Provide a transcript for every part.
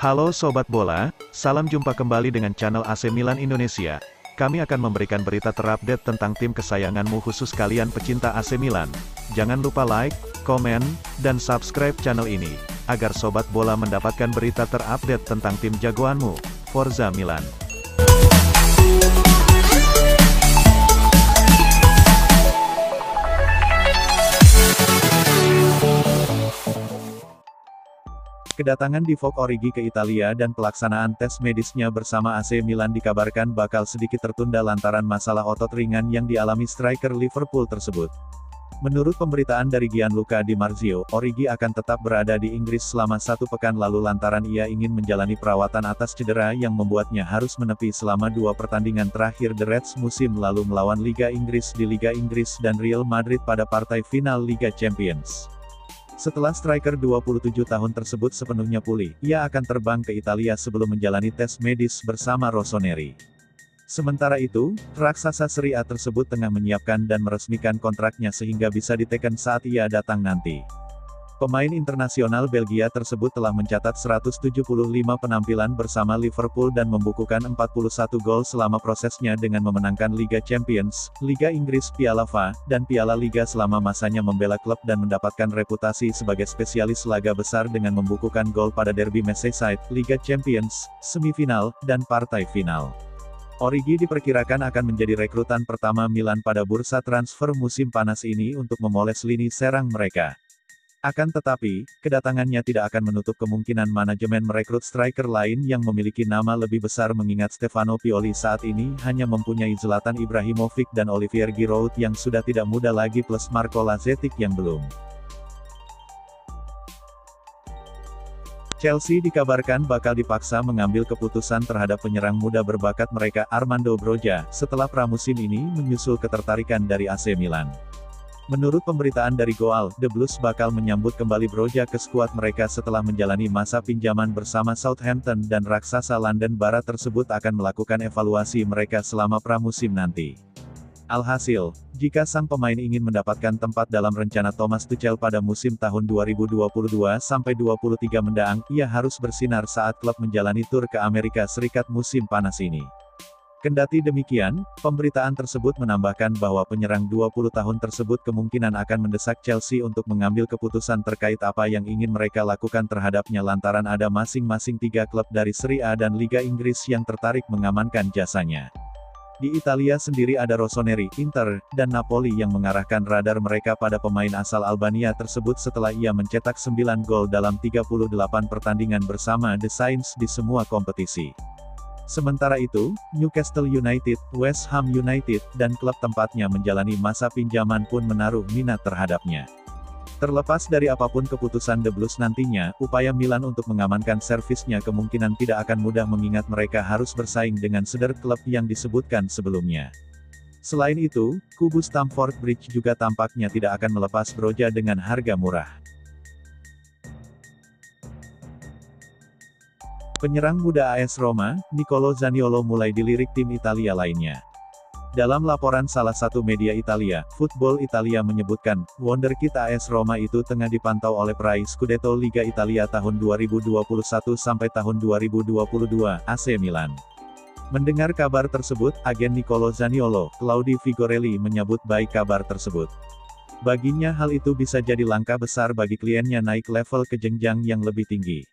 Halo Sobat Bola, salam jumpa kembali dengan channel AC Milan Indonesia. Kami akan memberikan berita terupdate tentang tim kesayanganmu khusus kalian pecinta AC Milan. Jangan lupa like, komen, dan subscribe channel ini, agar Sobat Bola mendapatkan berita terupdate tentang tim jagoanmu, Forza Milan. Kedatangan Divock Origi ke Italia dan pelaksanaan tes medisnya bersama AC Milan dikabarkan bakal sedikit tertunda lantaran masalah otot ringan yang dialami striker Liverpool tersebut. Menurut pemberitaan dari Gianluca Di Marzio, Origi akan tetap berada di Inggris selama 1 pekan lalu lantaran ia ingin menjalani perawatan atas cedera yang membuatnya harus menepi selama 2 pertandingan terakhir The Reds musim lalu melawan Liga Inggris di Liga Inggris dan Real Madrid pada partai final Liga Champions. Setelah striker 27 tahun tersebut sepenuhnya pulih, ia akan terbang ke Italia sebelum menjalani tes medis bersama Rossoneri. Sementara itu, raksasa Serie A tersebut tengah menyiapkan dan meresmikan kontraknya sehingga bisa diteken saat ia datang nanti. Pemain internasional Belgia tersebut telah mencatat 175 penampilan bersama Liverpool dan membukukan 41 gol selama prosesnya dengan memenangkan Liga Champions, Liga Inggris, Piala FA, dan Piala Liga selama masanya membela klub dan mendapatkan reputasi sebagai spesialis laga besar dengan membukukan gol pada Derby Merseyside, Liga Champions, semifinal, dan partai final. Origi diperkirakan akan menjadi rekrutan pertama Milan pada bursa transfer musim panas ini untuk memoles lini serang mereka. Akan tetapi, kedatangannya tidak akan menutup kemungkinan manajemen merekrut striker lain yang memiliki nama lebih besar mengingat Stefano Pioli saat ini hanya mempunyai Zlatan Ibrahimovic dan Olivier Giroud yang sudah tidak muda lagi plus Marco Lazetic yang belum. Chelsea dikabarkan bakal dipaksa mengambil keputusan terhadap penyerang muda berbakat mereka Armando Broja, setelah pramusim ini menyusul ketertarikan dari AC Milan. Menurut pemberitaan dari Goal, The Blues bakal menyambut kembali Broja ke skuad mereka setelah menjalani masa pinjaman bersama Southampton dan raksasa London Barat tersebut akan melakukan evaluasi mereka selama pramusim nanti. Alhasil, jika sang pemain ingin mendapatkan tempat dalam rencana Thomas Tuchel pada musim tahun 2022-23 mendatang, ia harus bersinar saat klub menjalani tur ke Amerika Serikat musim panas ini. Kendati demikian, pemberitaan tersebut menambahkan bahwa penyerang 20 tahun tersebut kemungkinan akan mendesak Chelsea untuk mengambil keputusan terkait apa yang ingin mereka lakukan terhadapnya lantaran ada masing-masing 3 klub dari Serie A dan Liga Inggris yang tertarik mengamankan jasanya. Di Italia sendiri ada Rossoneri, Inter, dan Napoli yang mengarahkan radar mereka pada pemain asal Albania tersebut setelah ia mencetak 9 gol dalam 38 pertandingan bersama The Saints di semua kompetisi. Sementara itu, Newcastle United, West Ham United, dan klub tempatnya menjalani masa pinjaman pun menaruh minat terhadapnya. Terlepas dari apapun keputusan The Blues nantinya, upaya Milan untuk mengamankan servisnya kemungkinan tidak akan mudah mengingat mereka harus bersaing dengan seder klub yang disebutkan sebelumnya. Selain itu, kubu Stamford Bridge juga tampaknya tidak akan melepas Broja dengan harga murah. Penyerang muda AS Roma, Nicolo Zaniolo mulai dilirik tim Italia lainnya. Dalam laporan salah satu media Italia, Football Italia menyebutkan, wonderkid AS Roma itu tengah dipantau oleh peraih Scudetto Liga Italia tahun 2021 sampai tahun 2022, AC Milan. Mendengar kabar tersebut, agen Nicolo Zaniolo, Claudio Figorelli menyambut baik kabar tersebut. Baginya hal itu bisa jadi langkah besar bagi kliennya naik level ke jenjang yang lebih tinggi.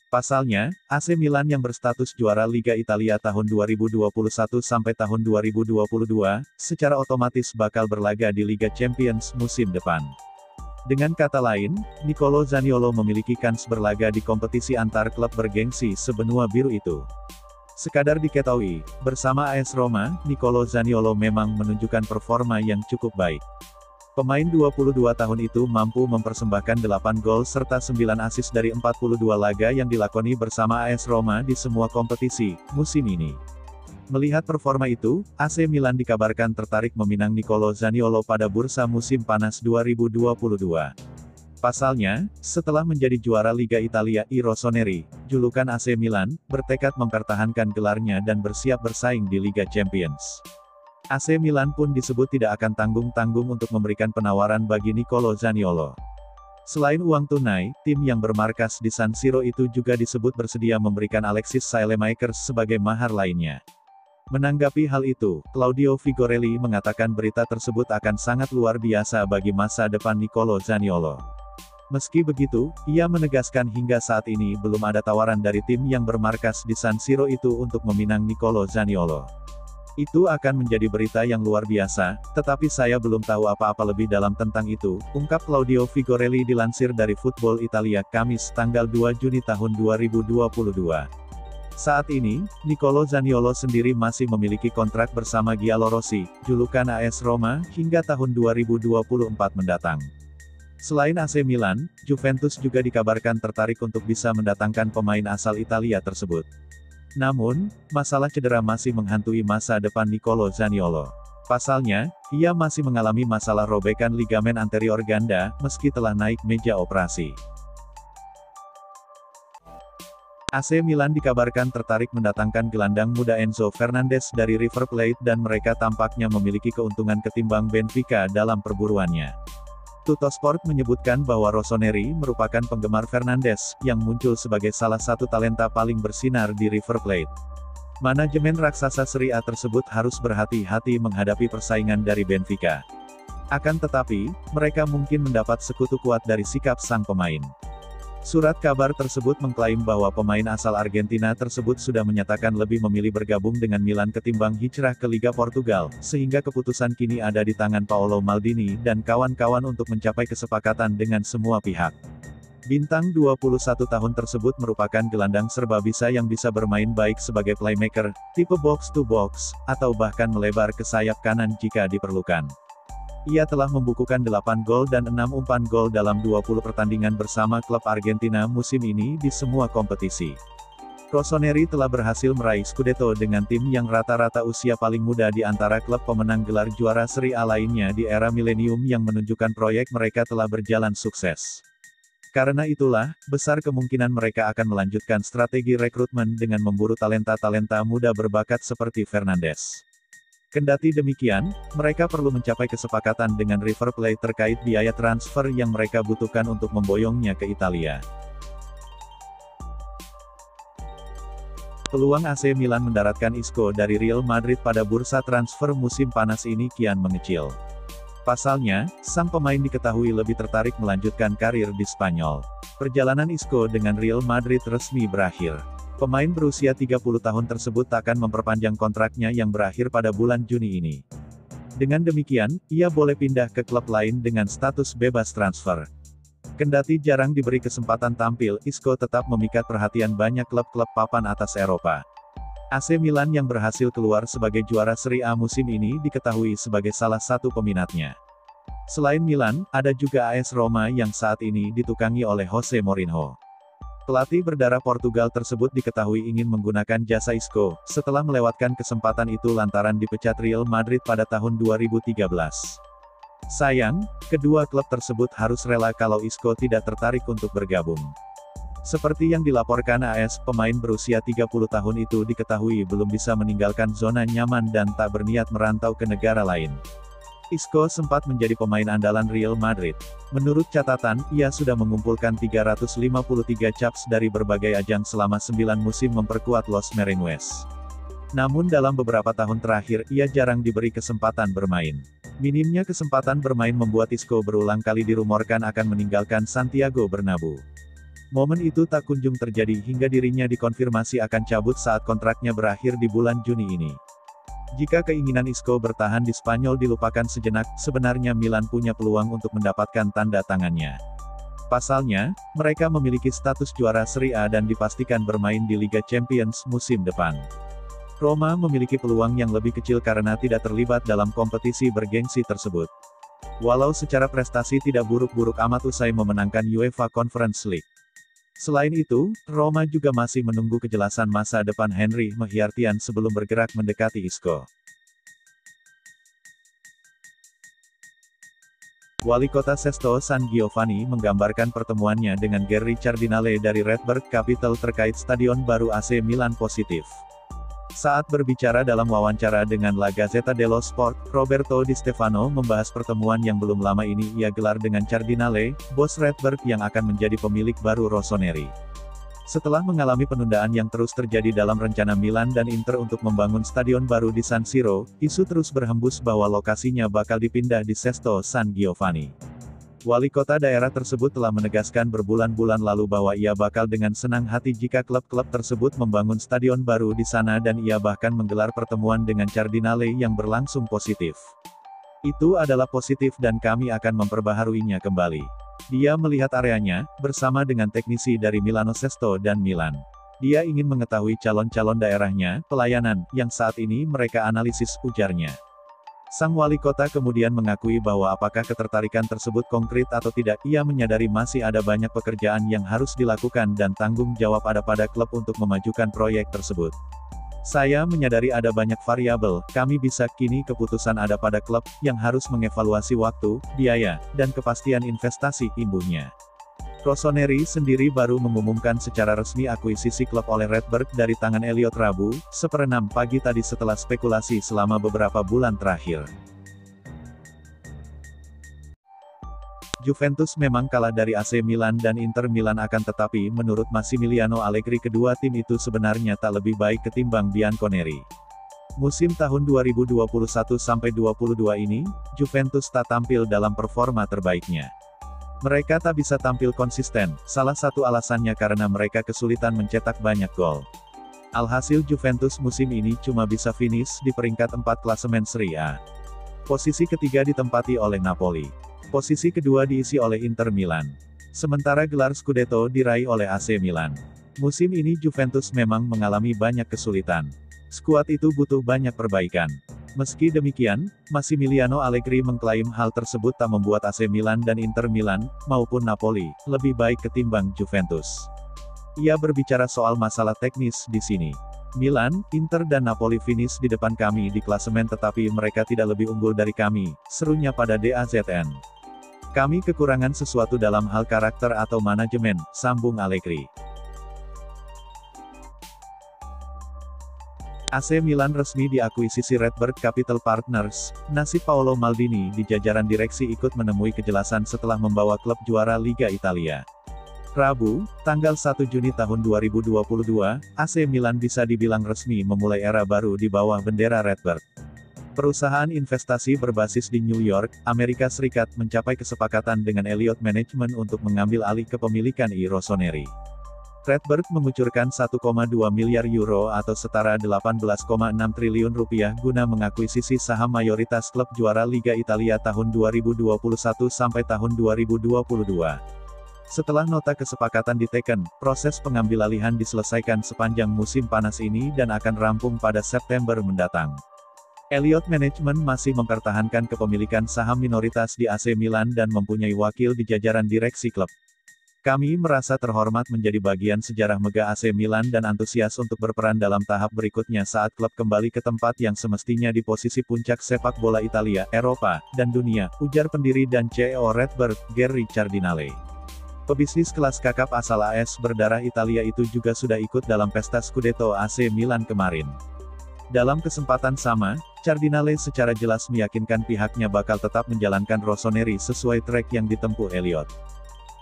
Pasalnya, AC Milan yang berstatus juara Liga Italia tahun 2021 sampai tahun 2022, secara otomatis bakal berlaga di Liga Champions musim depan. Dengan kata lain, Nicolo Zaniolo memiliki kans berlaga di kompetisi antar klub bergengsi sebenua biru itu. Sekadar diketahui, bersama AS Roma, Nicolo Zaniolo memang menunjukkan performa yang cukup baik. Pemain 22 tahun itu mampu mempersembahkan 8 gol serta 9 assist dari 42 laga yang dilakoni bersama AS Roma di semua kompetisi, musim ini. Melihat performa itu, AC Milan dikabarkan tertarik meminang Nicolo Zaniolo pada bursa musim panas 2022. Pasalnya, setelah menjadi juara Liga Italia Rossoneri, julukan AC Milan, bertekad mempertahankan gelarnya dan bersiap bersaing di Liga Champions. AC Milan pun disebut tidak akan tanggung-tanggung untuk memberikan penawaran bagi Nicolo Zaniolo. Selain uang tunai, tim yang bermarkas di San Siro itu juga disebut bersedia memberikan Alexis Saelemaekers sebagai mahar lainnya. Menanggapi hal itu, Claudio Vigorelli mengatakan berita tersebut akan sangat luar biasa bagi masa depan Nicolo Zaniolo. Meski begitu, ia menegaskan hingga saat ini belum ada tawaran dari tim yang bermarkas di San Siro itu untuk meminang Nicolo Zaniolo. Itu akan menjadi berita yang luar biasa, tetapi saya belum tahu apa-apa lebih dalam tentang itu, ungkap Claudio Vigorelli dilansir dari Football Italia Kamis tanggal 2 Juni tahun 2022. Saat ini, Nicolo Zaniolo sendiri masih memiliki kontrak bersama Giallorossi, julukan AS Roma, hingga tahun 2024 mendatang. Selain AC Milan, Juventus juga dikabarkan tertarik untuk bisa mendatangkan pemain asal Italia tersebut. Namun, masalah cedera masih menghantui masa depan Nicolo Zaniolo. Pasalnya, ia masih mengalami masalah robekan ligamen anterior ganda, meski telah naik meja operasi. AC Milan dikabarkan tertarik mendatangkan gelandang muda Enzo Fernandez dari River Plate dan mereka tampaknya memiliki keuntungan ketimbang Benfica dalam perburuannya. Tuttosport menyebutkan bahwa Rossoneri merupakan penggemar Fernandes, yang muncul sebagai salah satu talenta paling bersinar di River Plate. Manajemen raksasa Serie A tersebut harus berhati-hati menghadapi persaingan dari Benfica. Akan tetapi, mereka mungkin mendapat sekutu kuat dari sikap sang pemain. Surat kabar tersebut mengklaim bahwa pemain asal Argentina tersebut sudah menyatakan lebih memilih bergabung dengan Milan ketimbang hijrah ke Liga Portugal, sehingga keputusan kini ada di tangan Paolo Maldini dan kawan-kawan untuk mencapai kesepakatan dengan semua pihak. Bintang 21 tahun tersebut merupakan gelandang serba bisa yang bisa bermain baik sebagai playmaker, tipe box-to-box, atau bahkan melebar ke sayap kanan jika diperlukan. Ia telah membukukan 8 gol dan 6 umpan gol dalam 20 pertandingan bersama klub Argentina musim ini di semua kompetisi. Rossoneri telah berhasil meraih Scudetto dengan tim yang rata-rata usia paling muda di antara klub pemenang gelar juara Serie A lainnya di era milenium yang menunjukkan proyek mereka telah berjalan sukses. Karena itulah, besar kemungkinan mereka akan melanjutkan strategi rekrutmen dengan memburu talenta-talenta muda berbakat seperti Fernandes. Kendati demikian, mereka perlu mencapai kesepakatan dengan River Plate terkait biaya transfer yang mereka butuhkan untuk memboyongnya ke Italia. Peluang AC Milan mendaratkan Isco dari Real Madrid pada bursa transfer musim panas ini kian mengecil. Pasalnya, sang pemain diketahui lebih tertarik melanjutkan karir di Spanyol. Perjalanan Isco dengan Real Madrid resmi berakhir. Pemain berusia 30 tahun tersebut akan memperpanjang kontraknya yang berakhir pada bulan Juni ini. Dengan demikian, ia boleh pindah ke klub lain dengan status bebas transfer. Kendati jarang diberi kesempatan tampil, Isco tetap memikat perhatian banyak klub-klub papan atas Eropa. AC Milan yang berhasil keluar sebagai juara Serie A musim ini diketahui sebagai salah satu peminatnya. Selain Milan, ada juga AS Roma yang saat ini ditukangi oleh Jose Mourinho. Pelatih berdarah Portugal tersebut diketahui ingin menggunakan jasa Isco, setelah melewatkan kesempatan itu lantaran dipecat Real Madrid pada tahun 2013. Sayang, kedua klub tersebut harus rela kalau Isco tidak tertarik untuk bergabung. Seperti yang dilaporkan AS, pemain berusia 30 tahun itu diketahui belum bisa meninggalkan zona nyaman dan tak berniat merantau ke negara lain. Isco sempat menjadi pemain andalan Real Madrid. Menurut catatan, ia sudah mengumpulkan 353 caps dari berbagai ajang selama 9 musim memperkuat Los Merengues. Namun dalam beberapa tahun terakhir, ia jarang diberi kesempatan bermain. Minimnya kesempatan bermain membuat Isco berulang kali dirumorkan akan meninggalkan Santiago Bernabeu. Momen itu tak kunjung terjadi hingga dirinya dikonfirmasi akan cabut saat kontraknya berakhir di bulan Juni ini. Jika keinginan Isco bertahan di Spanyol dilupakan sejenak, sebenarnya Milan punya peluang untuk mendapatkan tanda tangannya. Pasalnya, mereka memiliki status juara Serie A dan dipastikan bermain di Liga Champions musim depan. Roma memiliki peluang yang lebih kecil karena tidak terlibat dalam kompetisi bergengsi tersebut. Walau secara prestasi tidak buruk-buruk amat usai memenangkan UEFA Conference League. Selain itu, Roma juga masih menunggu kejelasan masa depan Henry Mkhitaryan sebelum bergerak mendekati Isco. Wali kota Sesto San Giovanni menggambarkan pertemuannya dengan Gary Cardinale dari Redbird Capital terkait stadion baru AC Milan positif. Saat berbicara dalam wawancara dengan La Gazzetta dello Sport, Roberto Di Stefano membahas pertemuan yang belum lama ini ia gelar dengan Cardinale, bos Redbird yang akan menjadi pemilik baru Rossoneri. Setelah mengalami penundaan yang terus terjadi dalam rencana Milan dan Inter untuk membangun stadion baru di San Siro, isu terus berhembus bahwa lokasinya bakal dipindah di Sesto San Giovanni. Wali kota daerah tersebut telah menegaskan berbulan-bulan lalu bahwa ia bakal dengan senang hati jika klub-klub tersebut membangun stadion baru di sana dan ia bahkan menggelar pertemuan dengan Cardinale yang berlangsung positif. Itu adalah positif dan kami akan memperbaharuinya kembali. Dia melihat areanya, bersama dengan teknisi dari Milano Sesto dan Milan. Dia ingin mengetahui calon-calon daerahnya, pelayanan, yang saat ini mereka analisis, ujarnya. Sang wali kota kemudian mengakui bahwa apakah ketertarikan tersebut konkret atau tidak, ia menyadari masih ada banyak pekerjaan yang harus dilakukan dan tanggung jawab ada pada klub untuk memajukan proyek tersebut. Saya menyadari ada banyak variabel, kami bisa kini keputusan ada pada klub, yang harus mengevaluasi waktu, biaya, dan kepastian investasi, imbuhnya. Rossoneri sendiri baru mengumumkan secara resmi akuisisi klub oleh Redbird dari tangan Elliot Rabu, 1:06 pagi tadi setelah spekulasi selama beberapa bulan terakhir. Juventus memang kalah dari AC Milan dan Inter Milan tetapi menurut Massimiliano Allegri kedua tim itu sebenarnya tak lebih baik ketimbang Bianconeri. Musim tahun 2021-22 ini, Juventus tak tampil dalam performa terbaiknya. Mereka tak bisa tampil konsisten, salah satu alasannya karena mereka kesulitan mencetak banyak gol. Alhasil Juventus musim ini cuma bisa finish di peringkat 4 klasemen Serie A. Posisi ketiga ditempati oleh Napoli. Posisi kedua diisi oleh Inter Milan. Sementara gelar Scudetto diraih oleh AC Milan. Musim ini Juventus memang mengalami banyak kesulitan. Skuad itu butuh banyak perbaikan. Meski demikian, Massimiliano Allegri mengklaim hal tersebut tak membuat AC Milan dan Inter Milan, maupun Napoli, lebih baik ketimbang Juventus. Ia berbicara soal masalah teknis di sini. Milan, Inter dan Napoli finish di depan kami di klasemen tetapi mereka tidak lebih unggul dari kami, serunya pada DAZN. Kami kekurangan sesuatu dalam hal karakter atau manajemen, sambung Allegri. AC Milan resmi diakuisisi Redbird Capital Partners. Nasib Paolo Maldini di jajaran direksi ikut menemui kejelasan setelah membawa klub juara Liga Italia. Rabu, tanggal 1 Juni tahun 2022, AC Milan bisa dibilang resmi memulai era baru di bawah bendera Redbird. Perusahaan investasi berbasis di New York, Amerika Serikat mencapai kesepakatan dengan Elliott Management untuk mengambil alih kepemilikan Rossoneri. Redbird mengucurkan 1,2 miliar euro atau setara 18,6 triliun rupiah guna mengakuisisi saham mayoritas klub juara Liga Italia tahun 2021 sampai tahun 2022. Setelah nota kesepakatan diteken, proses pengambilalihan diselesaikan sepanjang musim panas ini dan akan rampung pada September mendatang. Elliott Management masih mempertahankan kepemilikan saham minoritas di AC Milan dan mempunyai wakil di jajaran direksi klub. Kami merasa terhormat menjadi bagian sejarah megah AC Milan dan antusias untuk berperan dalam tahap berikutnya saat klub kembali ke tempat yang semestinya di posisi puncak sepak bola Italia, Eropa, dan dunia, ujar pendiri dan CEO Redbird, Gary Cardinale. Pebisnis kelas kakap asal AS berdarah Italia itu juga sudah ikut dalam pesta Scudetto AC Milan kemarin. Dalam kesempatan sama, Cardinale secara jelas meyakinkan pihaknya bakal tetap menjalankan Rossoneri sesuai trek yang ditempuh Elliott.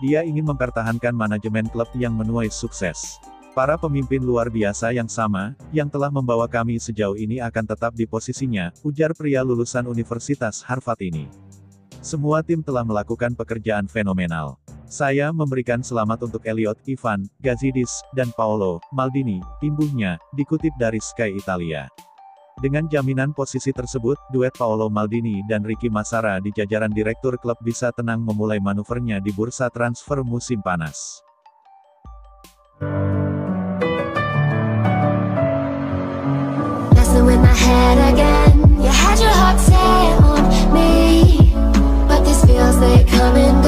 Dia ingin mempertahankan manajemen klub yang menuai sukses. Para pemimpin luar biasa yang sama, yang telah membawa kami sejauh ini akan tetap di posisinya, ujar pria lulusan Universitas Harvard ini. Semua tim telah melakukan pekerjaan fenomenal. Saya memberikan selamat untuk Elliott, Ivan, Gazidis, dan Paolo Maldini, imbuhnya, dikutip dari Sky Italia. Dengan jaminan posisi tersebut, duet Paolo Maldini dan Ricky Massara di jajaran direktur klub bisa tenang memulai manuvernya di bursa transfer musim panas. Messing with my head again. You had your heart set on me, but this feels like coming